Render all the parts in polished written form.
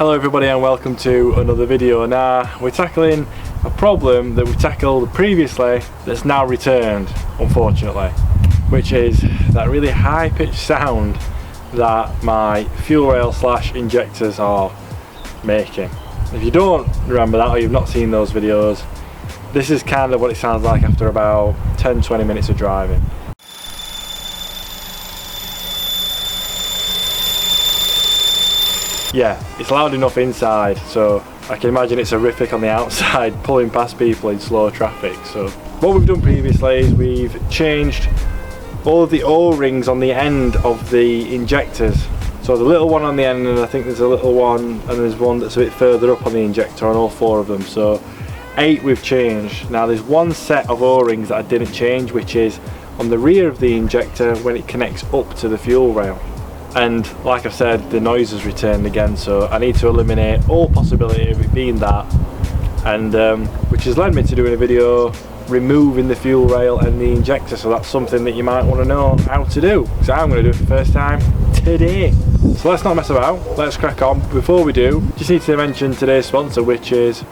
Hello everybody and welcome to another video. Now we're tackling a problem that we tackled previously that's now returned, unfortunately, which is that really high-pitched sound that my fuel rail / injectors are making. If you don't remember that or you've not seen those videos, this is kind of what it sounds like after about 10-20 minutes of driving. Yeah, it's loud enough inside, so I can imagine it's horrific on the outside, pulling past people in slow traffic. So what we've done previously is we've changed all of the O-rings on the end of the injectors. So the little one on the end, and I think there's a little one, and there's one that's a bit further up on the injector on all 4 of them. So 8 we've changed. Now there's one set of O-rings that I didn't change, which is on the rear of the injector when it connects up to the fuel rail. And like I said, the noise has returned again, so I need to eliminate all possibility of it being that, and which has led me to doing a video removing the fuel rail and the injector. So that's something that you might want to know how to do, because I'm going to do it for the first time today. So let's not mess about, let's crack on. Before we do, just need to mention today's sponsor, which is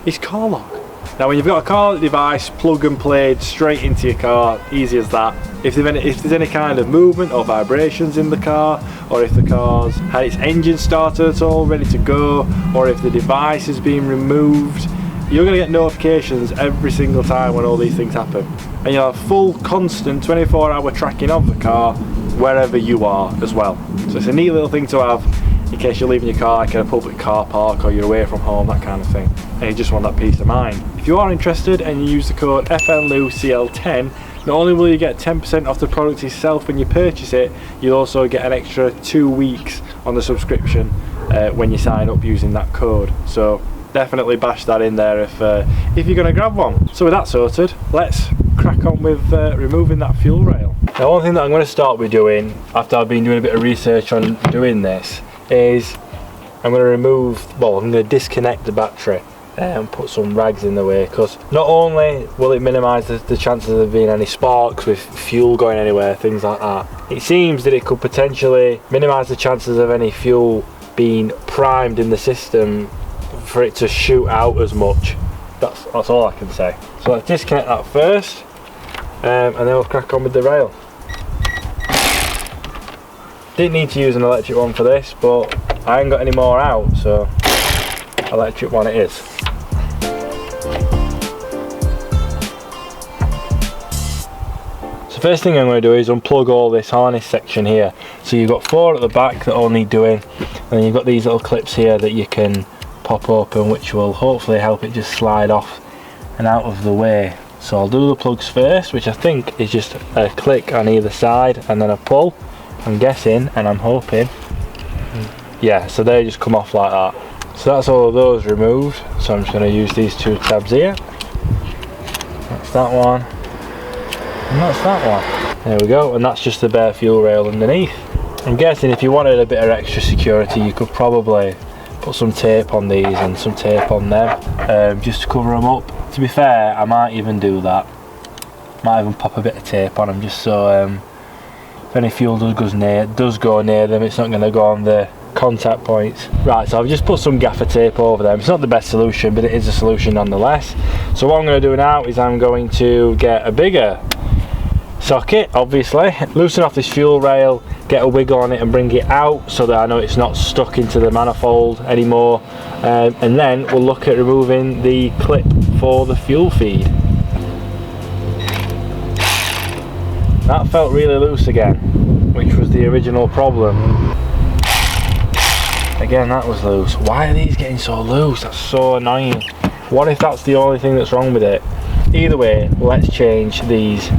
it's Car Lock. Now when you've got a car device plug and played straight into your car, easy as that. If there's any kind of movement or vibrations in the car, or if the car's had its engine started at all, ready to go, or if the device is being removed, you're going to get notifications every single time when all these things happen. And you'll have full, constant 24-hour tracking of the car wherever you are as well. So it's a neat little thing to have in case you're leaving your car like in a public car park, or you're away from home, that kind of thing, and you just want that peace of mind. If you are interested and you use the code FN2CL10, not only will you get 10% off the product itself when you purchase it, you'll also get an extra 2 weeks on the subscription when you sign up using that code. So definitely bash that in there if you're going to grab one. So with that sorted, let's crack on with removing that fuel rail. Now one thing that I'm going to start with doing, after I've been doing a bit of research on doing this, is I'm going to remove, well, I'm going to disconnect the battery and put some rags in the way, because not only will it minimise the chances of there being any sparks with fuel going anywhere, things like that, it seems that it could potentially minimise the chances of any fuel being primed in the system for it to shoot out as much. That's all I can say. So let's disconnect that first, and then we'll crack on with the rail. Didn't need to use an electric one for this, but I ain't got any more out, so electric one it is. So first thing I'm going to do is unplug all this harness section here. So you've got 4 at the back that all need doing, and then you've got these little clips here that you can pop open, which will hopefully help it just slide off and out of the way. So I'll do the plugs first, which I think is just a click on either side and then a pull, I'm guessing, and I'm hoping. Yeah, so they just come off like that. So that's all of those removed. So I'm just going to use these 2 tabs here. That's that one, and that's that one. There we go, and that's just the bare fuel rail underneath. I'm guessing if you wanted a bit of extra security, you could probably put some tape on these and some tape on them, just to cover them up. To be fair, I might even do that. Might even pop a bit of tape on them, just so if any fuel does go near them, it's not going to go on the contact points. Right, so I've just put some gaffer tape over them. It's not the best solution, but it is a solution nonetheless. So what I'm going to do now is I'm going to get a bigger socket, obviously, loosen off this fuel rail, get a wiggle on it and bring it out so that I know it's not stuck into the manifold anymore, and then we'll look at removing the clip for the fuel feed. That felt really loose again, which was the original problem. Again, that was loose. Why are these getting so loose? That's so annoying. What if that's the only thing that's wrong with it? Either way, let's change these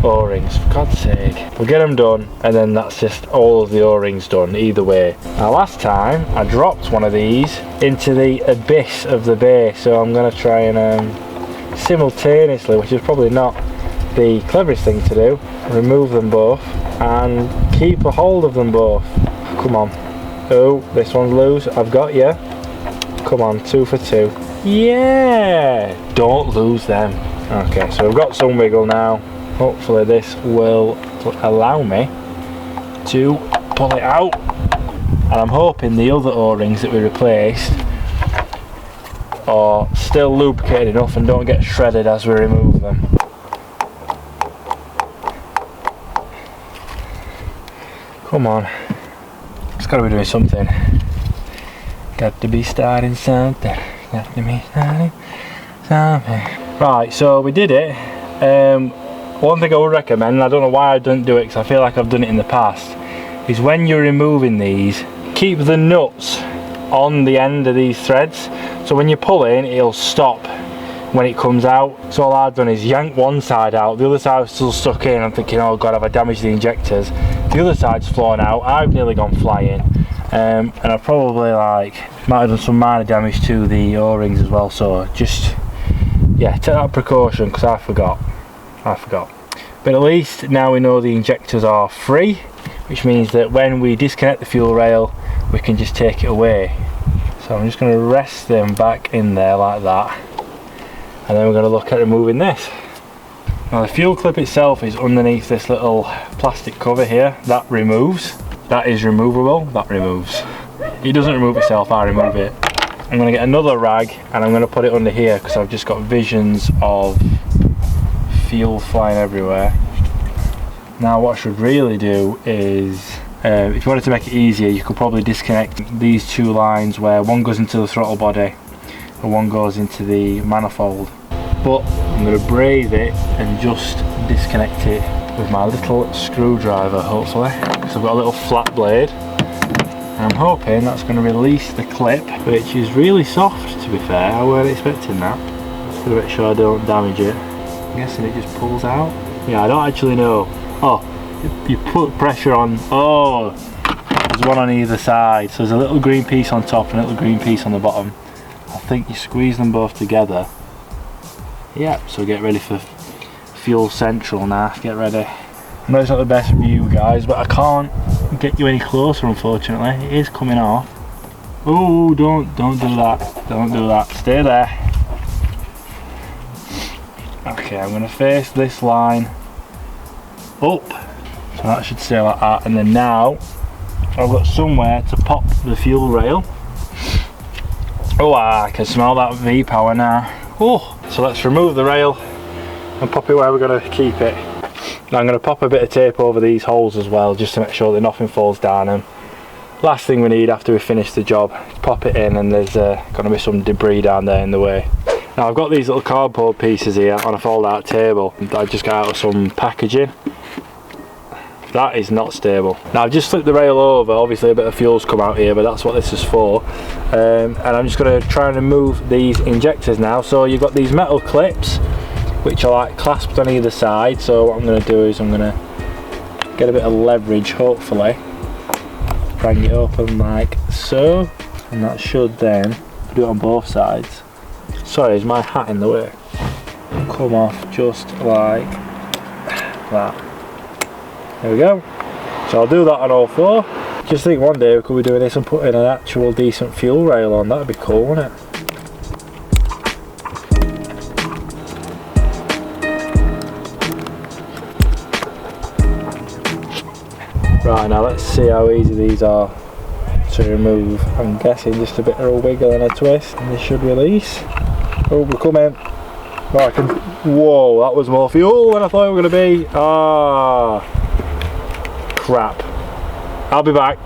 O-rings, for God's sake. We'll get them done, and then that's just all of the O-rings done, either way. Now last time, I dropped one of these into the abyss of the bay, so I'm going to try and simultaneously, which is probably not the cleverest thing to do, remove them both and keep a hold of them both. Come on. Oh, this one's loose. I've got you. Come on, 2 for 2. Yeah! Don't lose them. Okay, so we've got some wiggle now. Hopefully this will allow me to pull it out. and I'm hoping the other O-rings that we replaced are still lubricated enough and don't get shredded as we remove them. Come on, it's got to be doing something. Got to be starting something. Got to be starting something. Right, so we did it. One thing I would recommend, and I don't know why I don't do it because I feel like I've done it in the past, is when you're removing these, keep the nuts on the end of these threads. So when you pull in, it'll stop when it comes out. So all I've done is yank one side out, the other side's still stuck in. I'm thinking, oh god, have I damaged the injectors? The other side's flown out, I've nearly gone flying. And I probably might have done some minor damage to the O-rings as well. So just, yeah, take that precaution because I forgot. But at least now we know the injectors are free, which means that when we disconnect the fuel rail, we can just take it away. So I'm just going to rest them back in there like that, and then we're going to look at removing this. Now the fuel clip itself is underneath this little plastic cover here. That removes. That is removable. That removes. It doesn't remove itself, I remove it. I'm going to get another rag and I'm going to put it under here because I've just got visions of fuel flying everywhere. Now what I should really do is, if you wanted to make it easier, you could probably disconnect these two lines where one goes into the throttle body and one goes into the manifold. But I'm going to brave it and just disconnect it with my little screwdriver, hopefully, because I've got a little flat blade. And I'm hoping that's going to release the clip, which is really soft to be fair. I weren't expecting that. Just going to make sure I don't damage it. I'm guessing it just pulls out. Yeah, I don't actually know. Oh, you put pressure on. Oh, there's one on either side. So there's a little green piece on top and a little green piece on the bottom. I think you squeeze them both together. Yep, so get ready for fuel central now. Get ready. I know it's not the best view, guys, but I can't get you any closer, unfortunately. It is coming off. Oh, don't do that. Don't do that. Stay there. Okay, I'm going to face this line up. So that should stay like that. And then now, I've got somewhere to pop the fuel rail. Oh, I can smell that V-power now. Oh, so let's remove the rail and pop it where we're going to keep it. Now I'm going to pop a bit of tape over these holes as well, just to make sure that nothing falls down them. Last thing we need after we finish the job, pop it in, and there's going to be some debris down there in the way. Now I've got these little cardboard pieces here on a fold out table that I just got out of some packaging. That is not stable. Now I've just flipped the rail over, obviously a bit of fuel's come out here, but that's what this is for. And I'm just going to try and remove these injectors now. So you've got these metal clips which are clasped on either side. So what I'm going to do is I'm going to get a bit of leverage, hopefully bring it open like so, and that should then do it on both sides. Sorry, is my hat in the way? Come off just like that. There we go. So I'll do that on all four. Just think one day we could be doing this and putting an actual decent fuel rail on. That'd be cool, wouldn't it? Right, now let's see how easy these are to remove. I'm guessing just a bit of a wiggle and a twist and this should release. Oh, we're coming. Oh, I can. Whoa, that was more fuel than I thought it was going to be. Ah. Crap. I'll be back.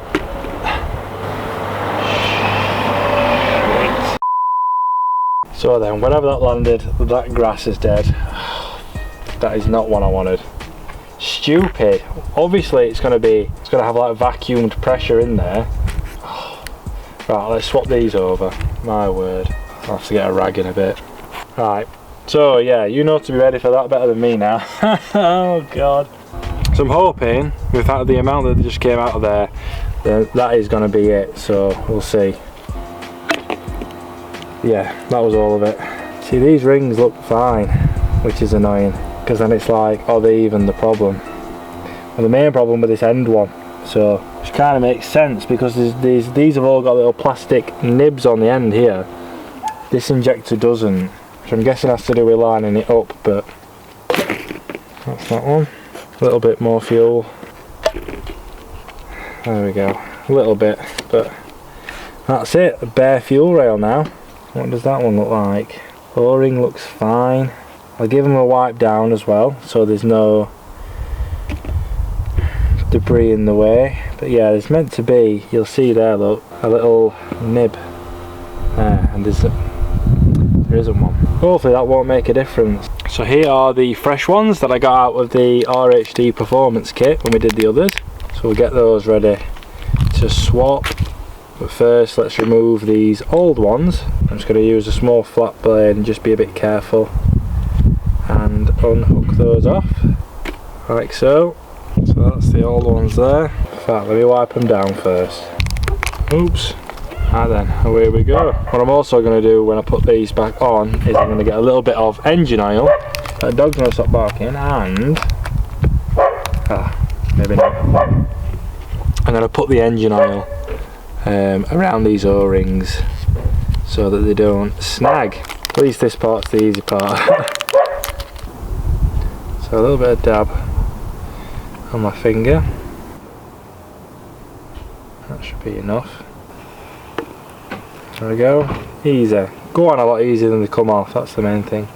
So then, whenever that landed, that grass is dead. That is not what I wanted. Stupid. Obviously it's going to have like vacuumed pressure in there. Right, let's swap these over. My word. I'll have to get a rag in a bit. Right. So yeah, you know to be ready for that better than me now. Oh god. So I'm hoping with the amount that just came out of there, that is going to be it. So we'll see. Yeah, that was all of it. See, these rings look fine, which is annoying, because then it's like, are they even the problem? Well, the main problem with this end one. So which kind of makes sense, because these have all got little plastic nibs on the end here. This injector doesn't. So I'm guessing it has to do with lining it up, but that's that one. A little bit more fuel. There we go. a little bit, but that's it. A bare fuel rail now. What does that one look like? O-ring looks fine. I'll give them a wipe down as well, so there's no debris in the way. But yeah, there's meant to be, you'll see there, look, a little nib there, and there isn't one. Hopefully that won't make a difference. So here are the fresh ones that I got out of the RHD performance kit when we did the others. So we'll get those ready to swap. But first let's remove these old ones. I'm just going to use a small flat blade and just be a bit careful and unhook those off like so. So that's the old ones there. In fact, let me wipe them down first. Oops. Right then, away we go. What I'm also going to do when I put these back on is I'm going to get a little bit of engine oil. That dog's going to stop barking, and maybe not. I'm going to put the engine oil around these O-rings so that they don't snag. At least this part's the easy part. So a little bit of dab on my finger. That should be enough. There we go. Easy. Go on a lot easier than they come off, that's the main thing.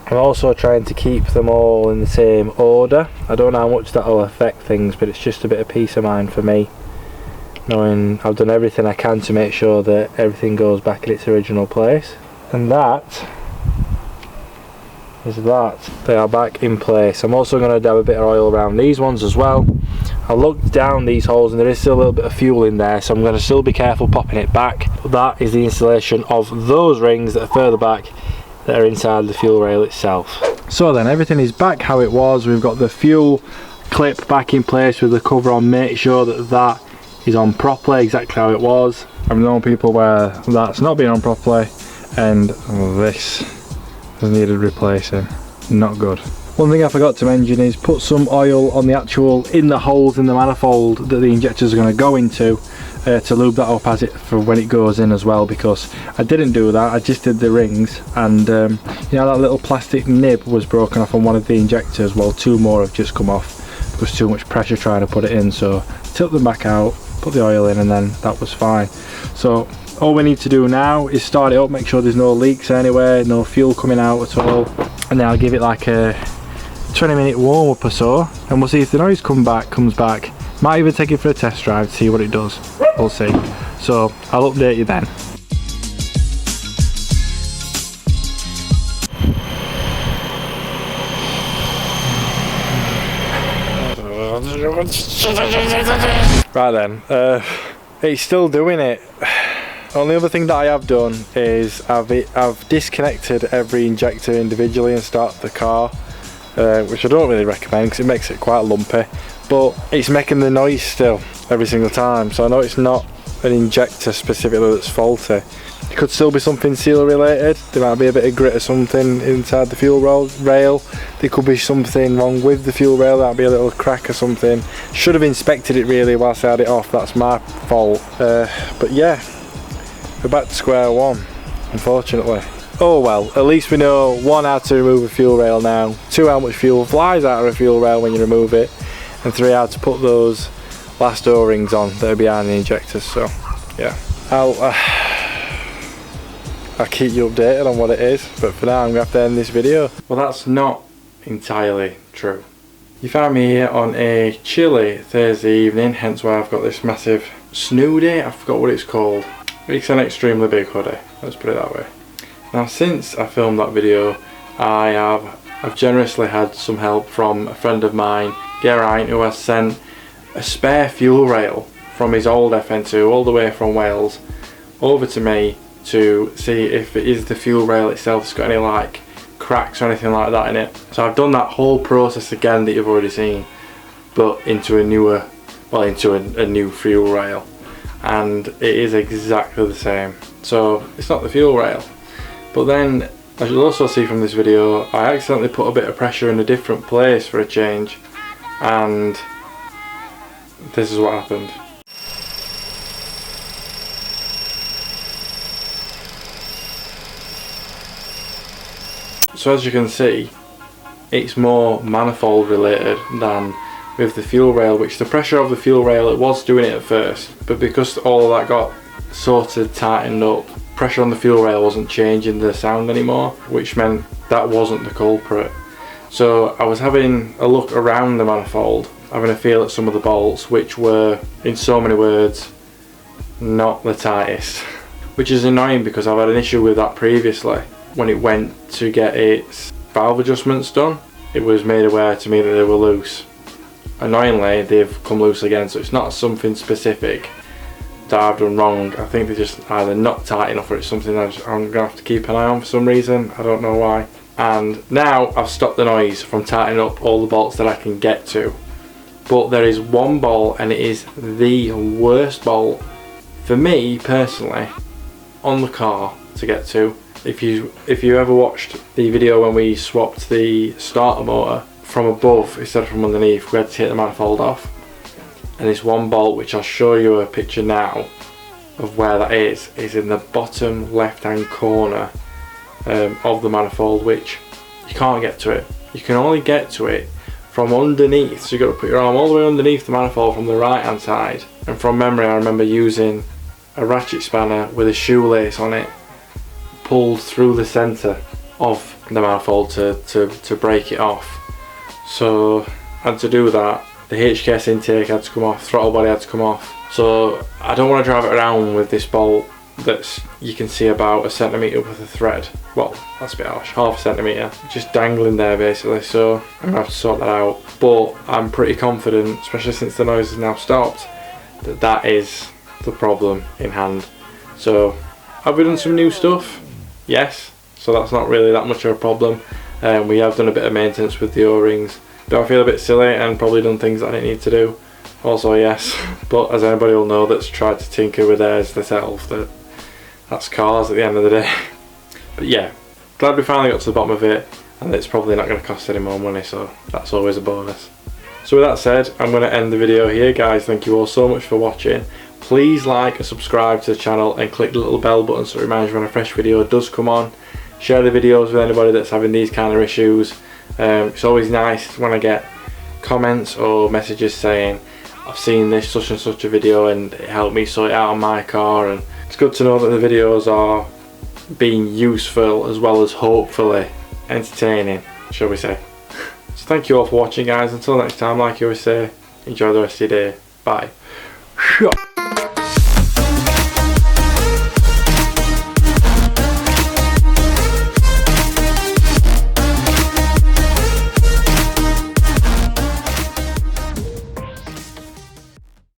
I'm also trying to keep them all in the same order. I don't know how much that will affect things, but it's just a bit of peace of mind for me, knowing I've done everything I can to make sure that everything goes back in its original place. And that is that. They are back in place. I'm also going to dab a bit of oil around these ones as well. I looked down these holes and there is still a little bit of fuel in there, so I'm going to still be careful popping it back. But that is the installation of those rings that are further back that are inside the fuel rail itself. So then everything is back how it was. We've got the fuel clip back in place with the cover on. Make sure that that is on properly, exactly how it was. I've known people where that's not been on properly, and this has needed replacing. Not good. One thing I forgot to mention is put some oil on the actual, in the holes in the manifold that the injectors are going to go into, to lube that up as it for when it goes in as well, because I didn't do that. I just did the rings, and you know, that little plastic nib was broken off on one of the injectors. Well, two more have just come off. There was too much pressure trying to put it in, so tilt them back out, put the oil in, and then that was fine. So all we need to do now is start it up, make sure there's no leaks anywhere, no fuel coming out at all, and then I'll give it like a 20-minute warm up or so, and we'll see if the noise comes back. Might even take it for a test drive to see what it does. We'll see. So I'll update you then. Right then, it's still doing it. Only other thing that I have done is I've disconnected every injector individually and started the car, which I don't really recommend because it makes it quite lumpy, but it's making the noise still every single time. So I know it's not an injector specifically that's faulty. It could still be something seal related. There might be a bit of grit or something inside the fuel rail. There could be something wrong with the fuel rail. That might be a little crack or something. Should have inspected it really whilst I had it off. That's my fault. But yeah, we're back to square one, unfortunately. Oh well, at least we know 1, how to remove a fuel rail now, 2, how much fuel flies out of a fuel rail when you remove it, and 3, how to put those last O-rings on that are behind the injectors. So yeah, I'll keep you updated on what it is, but for now I'm going to have to end this video. Well, that's not entirely true. You found me here on a chilly Thursday evening, hence why I've got this massive snoodie. I forgot what it's called. It's an extremely big hoodie, let's put it that way. Now, since I filmed that video, I've generously had some help from a friend of mine, Geraint, who has sent a spare fuel rail from his old FN2 all the way from Wales over to me to see if it is the fuel rail itself that's got any like cracks or anything like that in it. So I've done that whole process again that you've already seen, but into a newer, well, into a new fuel rail, and it is exactly the same. So it's not the fuel rail. But then, as you'll also see from this video, I accidentally put a bit of pressure in a different place for a change, and this is what happened. So as you can see, it's more manifold related than with the fuel rail, which the pressure of the fuel rail, it was doing it at first, but because all of that got sort of tightened up, pressure on the fuel rail wasn't changing the sound anymore, which meant that wasn't the culprit. So I was having a look around the manifold, having a feel at some of the bolts, which were, in so many words, not the tightest. Which is annoying because I've had an issue with that previously. When it went to get its valve adjustments done, it was made aware to me that they were loose. Annoyingly, they've come loose again, so it's not something specific that I've done wrong. I think they're just either not tight enough, or it's something I'm going to have to keep an eye on for some reason. I don't know why. And now I've stopped the noise from tightening up all the bolts that I can get to. But there is one bolt, and it is the worst bolt for me personally on the car to get to. If you ever watched the video when we swapped the starter motor from above instead of from underneath, we had to take the manifold off. And this one bolt, which I'll show you a picture now of where that is in the bottom left hand corner of the manifold, which you can't get to it. You can only get to it from underneath, so you've got to put your arm all the way underneath the manifold from the right hand side. And from memory, I remember using a ratchet spanner with a shoelace on it, pulled through the centre of the manifold to break it off. So I had to do that. The HKS intake had to come off, throttle body had to come off. So I don't want to drive it around with this bolt that's, you can see, about a centimetre with a thread. Well, that's a bit harsh, half a centimetre, just dangling there basically. So I'm gonna have to sort that out. But I'm pretty confident, especially since the noise has now stopped, that that is the problem in hand. So have we done some new stuff? Yes, so that's not really that much of a problem. We have done a bit of maintenance with the O-rings. Do I feel a bit silly and probably done things that I didn't need to do? Also yes, but as anybody will know that's tried to tinker with theirs themselves, that's cars at the end of the day. But yeah, glad we finally got to the bottom of it, and it's probably not going to cost any more money, so that's always a bonus. So with that said, I'm going to end the video here, guys. Thank you all so much for watching. Please like and subscribe to the channel and click the little bell button so it reminds you when a fresh video does come on. Share the videos with anybody that's having these kind of issues. It's always nice when I get comments or messages saying I've seen this such and such a video and it helped me sort it out on my car, and it's good to know that the videos are being useful as well as hopefully entertaining, shall we say. So thank you all for watching, guys. Until next time, like you always say, enjoy the rest of your day. Bye.